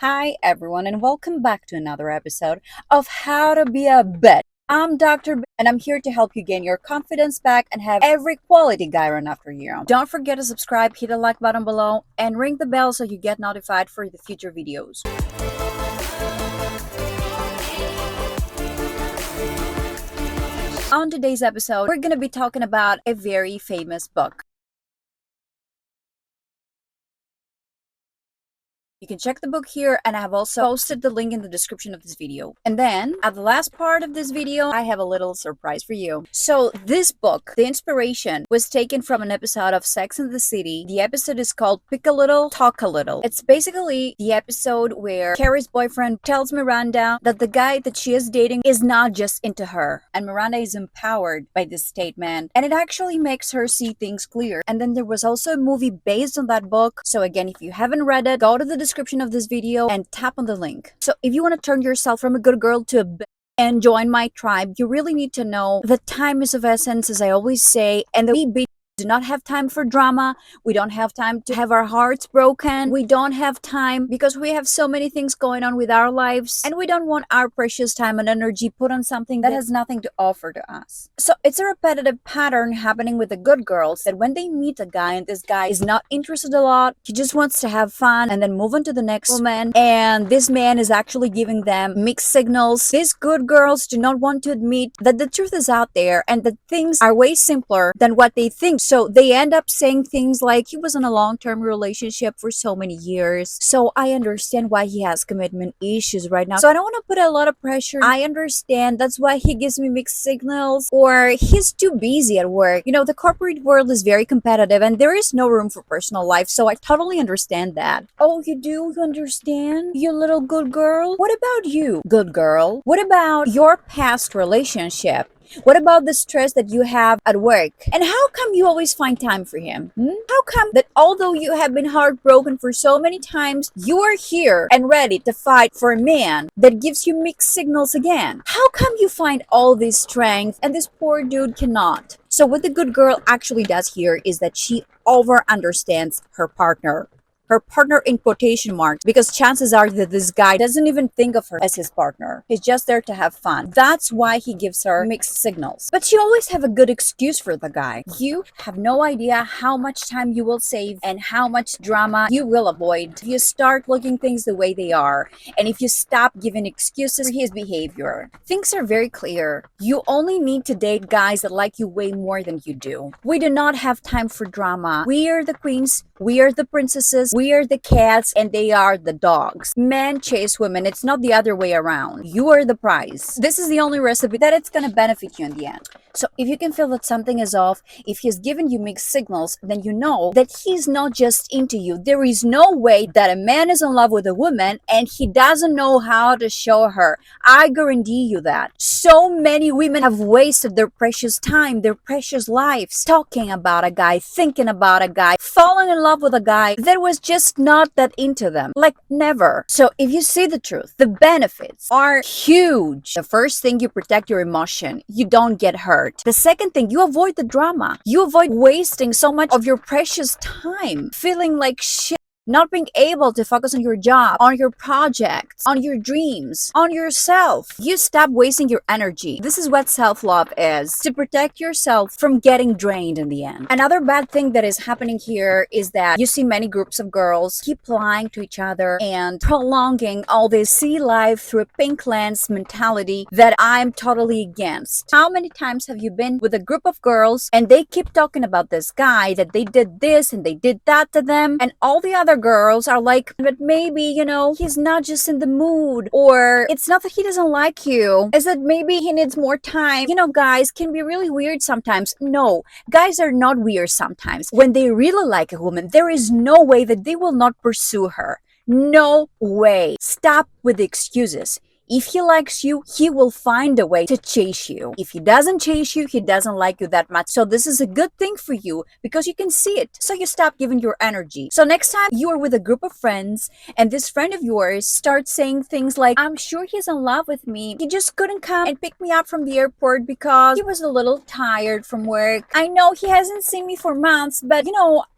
Hi, everyone, and welcome back to another episode of How to Be a Bet. I'm Dr. B, and I'm here to help you gain your confidence back and have every quality guy run after you. Don't forget to subscribe, hit the like button below, and ring the bell so you get notified for the future videos. On today's episode, we're going to be talking about a very famous book. You can check the book here, and I have also posted the link in the description of this video. And then, at the last part of this video, I have a little surprise for you. So, this book, the inspiration, was taken from an episode of Sex and the City. The episode is called Pick a Little, Talk a Little. It's basically the episode where Carrie's boyfriend tells Miranda that the guy that she is dating is not just into her. And Miranda is empowered by this statement. And it actually makes her see things clear. And then there was also a movie based on that book. So again, if you haven't read it, go to the description of this video and tap on the link. So if you want to turn yourself from a good girl to a and join my tribe, you really need to know that time is of essence, as I always say, and that we do not have time for drama. We don't have time to have our hearts broken. We don't have time because we have so many things going on with our lives, and we don't want our precious time and energy put on something that has nothing to offer to us. So it's a repetitive pattern happening with the good girls that when they meet a guy and this guy is not interested a lot, he just wants to have fun and then move on to the next woman, and this man is actually giving them mixed signals. These good girls do not want to admit that the truth is out there and that things are way simpler than what they think. So they end up saying things like, he was in a long-term relationship for so many years, so I understand why he has commitment issues right now. So I don't want to put a lot of pressure. I understand, that's why he gives me mixed signals. Or he's too busy at work. You know, the corporate world is very competitive and there is no room for personal life, so I totally understand that. Oh, you do? You understand? You little good girl? What about you, good girl? What about your past relationship? What about the stress that you have at work? And how come you always find time for him? How come that although you have been heartbroken for so many times, you are here and ready to fight for a man that gives you mixed signals again? How come you find all this strength and this poor dude cannot? So what the good girl actually does here is that she over understands her partner. Her partner in quotation marks, because chances are that this guy doesn't even think of her as his partner. He's just there to have fun. That's why he gives her mixed signals. But she always have a good excuse for the guy. You have no idea how much time you will save and how much drama you will avoid if you start looking things the way they are, and if you stop giving excuses for his behavior. Things are very clear. You only need to date guys that like you way more than you do. We do not have time for drama. We are the queens. We are the princesses. We are the cats and they are the dogs. Men chase women. It's not the other way around. You are the prize. This is the only recipe that it's going to benefit you in the end. So if you can feel that something is off, if he's giving you mixed signals, then you know that he's not just into you. There is no way that a man is in love with a woman and he doesn't know how to show her. I guarantee you that. So many women have wasted their precious time, their precious lives, talking about a guy, thinking about a guy, falling in love with a guy that was just not that into them. Like never. So if you see the truth, the benefits are huge. The first thing, you protect your emotion. You don't get hurt. The second thing, you avoid the drama. You avoid wasting so much of your precious time, feeling like shit. Not being able to focus on your job, on your projects, on your dreams, on yourself. You stop wasting your energy. This is what self-love is, to protect yourself from getting drained in the end. Another bad thing that is happening here is that you see many groups of girls keep lying to each other and prolonging all this see life through a pink lens mentality that I'm totally against. How many times have you been with a group of girls and they keep talking about this guy, that they did this and they did that to them, and all the other girls are like, but maybe, you know, he's not just in the mood, or it's not that he doesn't like you, it's that maybe he needs more time. You know, guys can be really weird sometimes. No, guys are not weird sometimes. When they really like a woman, there is no way that they will not pursue her. No way. Stop with the excuses. If he likes you, he will find a way to chase you. If he doesn't chase you, he doesn't like you that much. So this is a good thing for you because you can see it. So you stop giving your energy. So next time you are with a group of friends and this friend of yours starts saying things like, I'm sure he's in love with me. He just couldn't come and pick me up from the airport because he was a little tired from work. I know he hasn't seen me for months, but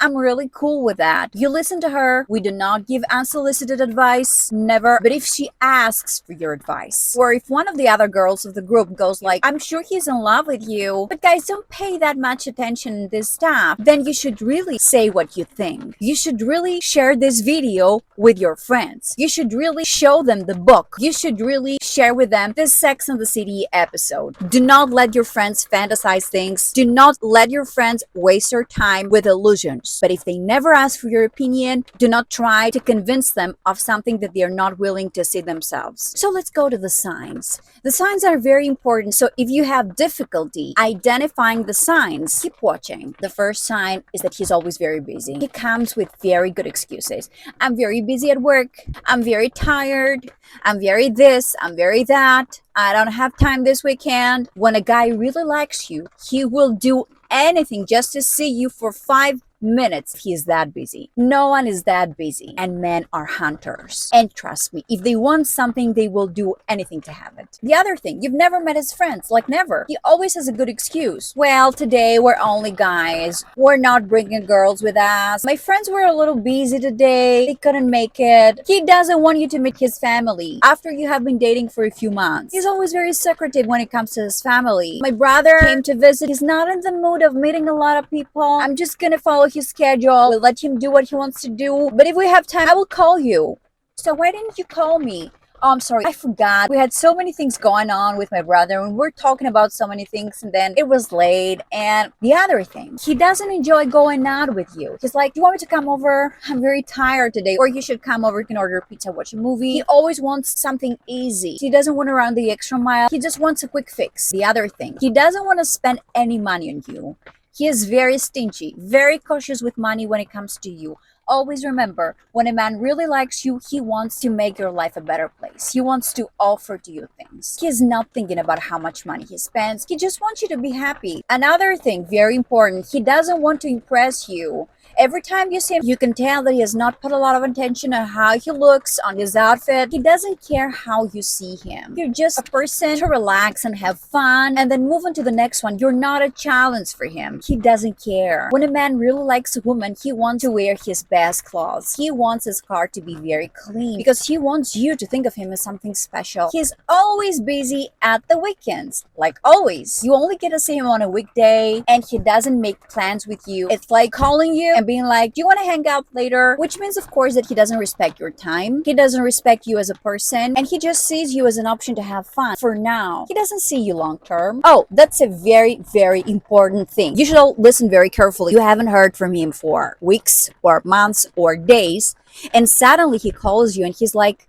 I'm really cool with that. You listen to her. We do not give unsolicited advice. Never. But if she asks for your advice, or if one of the other girls of the group goes like, I'm sure he's in love with you, but guys, don't pay that much attention to this stuff, then you should really say what you think. You should really share this video with your friends. You should really show them the book. You should really share with them this Sex and the City episode. Do not let your friends fantasize things. Do not let your friends waste their time with illusions. But if they never ask for your opinion, do not try to convince them of something that they are not willing to see themselves. So let's go to the signs. The signs are very important. So if you have difficulty identifying the signs, keep watching. The first sign is that he's always very busy. He comes with very good excuses. I'm very busy at work. I'm very tired. I'm very this. I'm very that. I don't have time this weekend. When a guy really likes you, he will do anything just to see you for 5 minutes. He is that busy. No one is that busy. And men are hunters. And trust me, if they want something, they will do anything to have it. The other thing, you've never met his friends. Like never. He always has a good excuse. Well, today we're only guys. We're not bringing girls with us. My friends were a little busy today. They couldn't make it. He doesn't want you to meet his family after you have been dating for a few months. He's always very secretive when it comes to his family. My brother came to visit. He's not in the mood of meeting a lot of people. I'm just gonna follow his schedule. We'll let him do what he wants to do. But if we have time, I will call you. So why didn't you call me? Oh, I'm sorry. I forgot. We had so many things going on with my brother and we're talking about so many things and then it was late. And the other thing, he doesn't enjoy going out with you. He's like, do you want me to come over? I'm very tired today. Or you should come over, you can order pizza, watch a movie. He always wants something easy. He doesn't want to run the extra mile. He just wants a quick fix. The other thing, he doesn't want to spend any money on you. He is very stingy, very cautious with money when it comes to you. Always remember, when a man really likes you, he wants to make your life a better place. He wants to offer to you things. He is not thinking about how much money he spends. He just wants you to be happy. Another thing, very important, he doesn't want to impress you. Every time you see him, you can tell that he has not put a lot of attention on how he looks, on his outfit. He doesn't care how you see him. You're just a person to relax and have fun and then move on to the next one. You're not a challenge for him. He doesn't care. When a man really likes a woman, he wants to wear his best clothes. He wants his car to be very clean because he wants you to think of him as something special. He's always busy at the weekends. Like always. You only get to see him on a weekday and he doesn't make plans with you. It's like calling you and being like, do you want to hang out later? Which means, of course, that he doesn't respect your time. He doesn't respect you as a person. And he just sees you as an option to have fun for now. He doesn't see you long term. Oh, that's a very, very important thing. You should all listen very carefully. You haven't heard from him for weeks or months or days. And suddenly he calls you and he's like,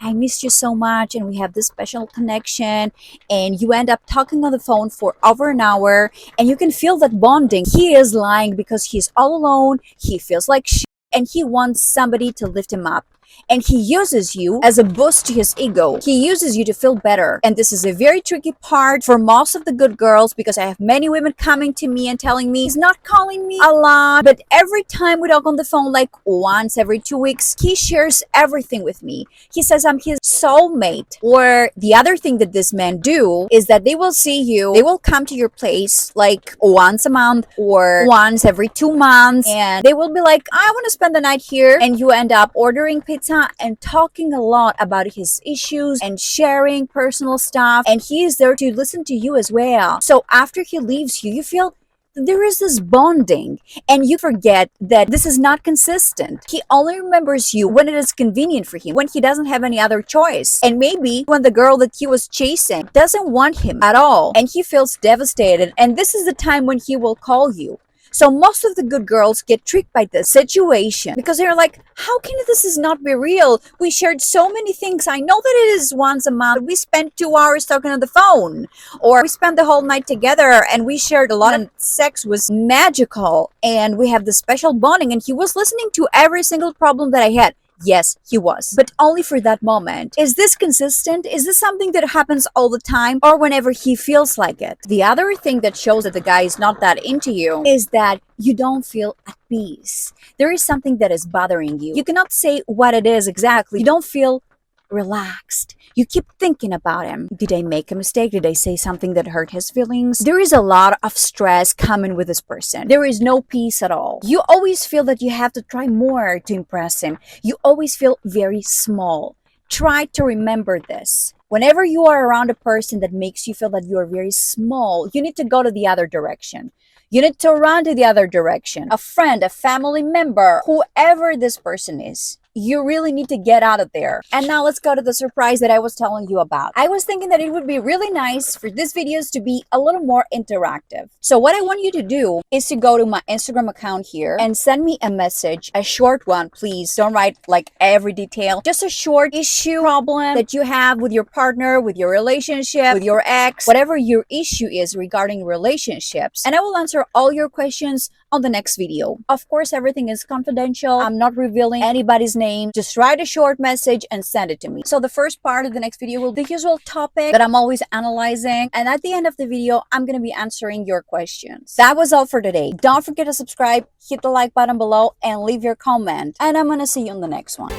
I missed you so much and we have this special connection, and you end up talking on the phone for over an hour and you can feel that bonding. He is lying because he's all alone, he feels like shit, and he wants somebody to lift him up. And he uses you as a boost to his ego. He uses you to feel better. And this is a very tricky part for most of the good girls because I have many women coming to me and telling me he's not calling me a lot, but every time we talk on the phone, like once every 2 weeks, he shares everything with me. He says I'm his soulmate. Or the other thing that this men do is that they will see you, they will come to your place like once a month or once every 2 months, and they will be like, I want to spend the night here, and you end up ordering pizza and talking a lot about his issues and sharing personal stuff, and he is there to listen to you as well. So after he leaves you, you feel there is this bonding, and you forget that this is not consistent. He only remembers you when it is convenient for him, when he doesn't have any other choice, and maybe when the girl that he was chasing doesn't want him at all and he feels devastated, and this is the time when he will call you. So most of the good girls get tricked by this situation because they're like, how can this is not be real? We shared so many things. I know that it is once a month. We spent 2 hours talking on the phone, or we spent the whole night together and we shared a lot, and sex was magical and we have this special bonding, and he was listening to every single problem that I had. Yes, he was, but only for that moment. Is this consistent? Is this something that happens all the time or whenever he feels like it? The other thing that shows that the guy is not that into you is that you don't feel at peace. There is something that is bothering you. You cannot say what it is exactly. You don't feel relaxed. You keep thinking about him. Did I make a mistake? Did I say something that hurt his feelings? There is a lot of stress coming with this person. There is no peace at all. You always feel that you have to try more to impress him. You always feel very small. Try to remember this. Whenever you are around a person that makes you feel that you are very small, you need to go to the other direction. You need to run to the other direction. A friend, a family member, whoever this person is. You really need to get out of there. And now let's go to the surprise that I was telling you about. I was thinking that it would be really nice for these videos to be a little more interactive. So what I want you to do is to go to my Instagram account here and send me a message, a short one, please. Don't write like every detail. Just a short issue problem that you have with your partner, with your relationship, with your ex, whatever your issue is regarding relationships. And I will answer all your questions on the next video. Of course, everything is confidential. I'm not revealing anybody's name. Just write a short message and send it to me. So the first part of the next video will be the usual topic that I'm always analyzing. And at the end of the video, I'm going to be answering your questions. That was all for today. Don't forget to subscribe, hit the like button below, and leave your comment. And I'm going to see you on the next one.